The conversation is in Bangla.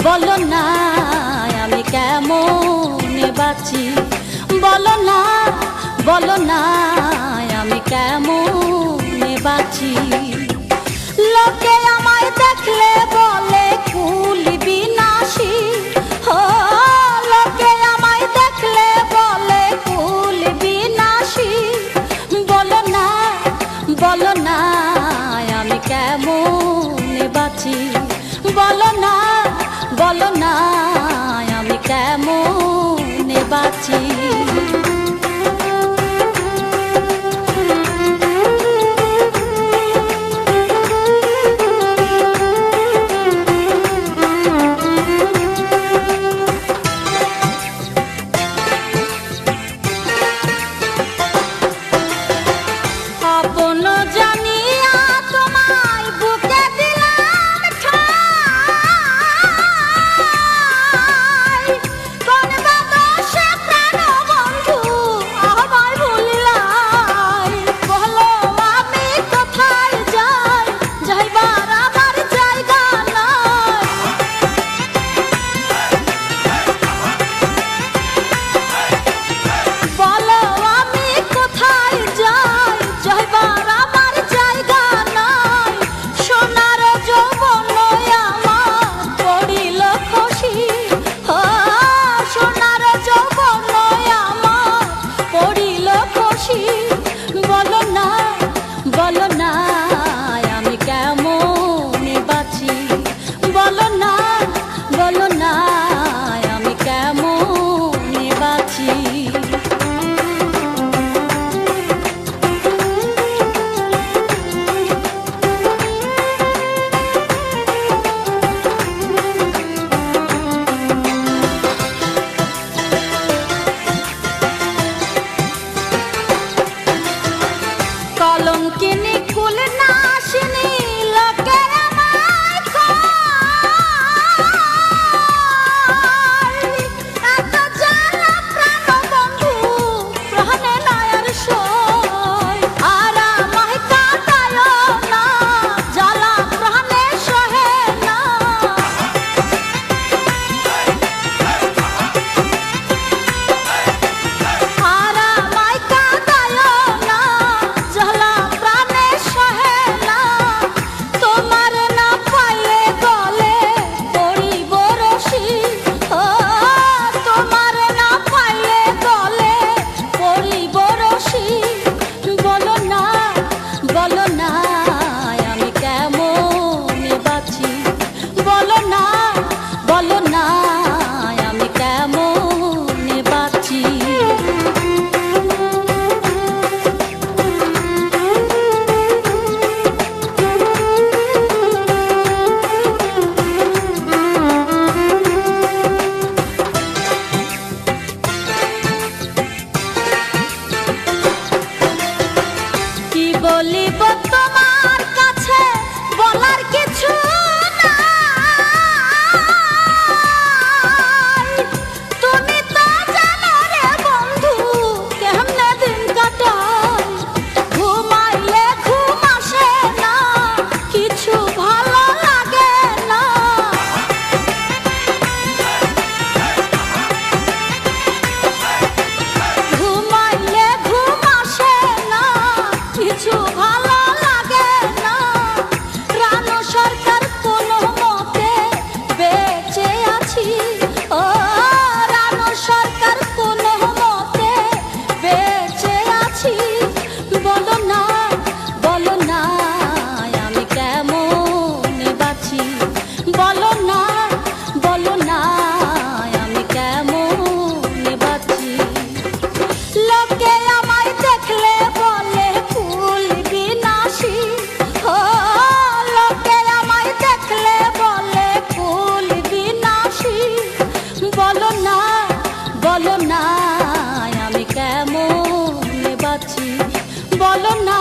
বলো না আমি কেমনে বাঁচি, বলো না আমি কেমনে বাঁচি। লোকে আমায় দেখলে বলে কুল বিনাশী, ও লোকে আমায় দেখলে বলে কুল বিনাশী। বলো না আমি কেমনে বাঁচি, বলো না আমি কেমনে বাঁচি। বলো না আমি কেমনে বাঁচি, বলো না আমি কেমনে বাঁচি। কলঙ্কিনী কুল নাশিনী লোকের আমায় খায়, এত জ্বালা প্রাণ বন্ধু প্রাণে নয়ার সয়। আর আমায় কাঁদায় না জ্বালা প্রাণে সহে না। আর আমায় কাঁদায় না জ্বালা প্রাণে সহে না। তোমার না পাইলে গলে পড়িব রশি, ও তোমার না পাইলে গলে পড়িব রশি। বলো না আমি কেমনে বাঁচি, বলো না আমি কেমনে বাঁচি। কি বলিব তোমার কাছে বলার কিছু নাই, তুমি তো জানো রে বন্ধু কেমনে দিন কাটাই। ঘুমাইলে ঘুম আসে না, কিছু ভালো লাগে না। ঘুমাইলে ঘুম আসে না, কিছু ভালো লাগে না। রানু সরকার কোনো মতে বেঁচে আছি, ও রানু সরকার কোনো মতে বেঁচে আছি। বলো না আমি কেমনে বাঁচি, বলো না আমি কেমনে বাঁচি। লোকে আমায় দেখলে বলে কুল বিনাশী, ও লোকে আমায় দেখলে বলে কুল বিনাশী। বলো না আমি কেমনে বাঁচি, বলো না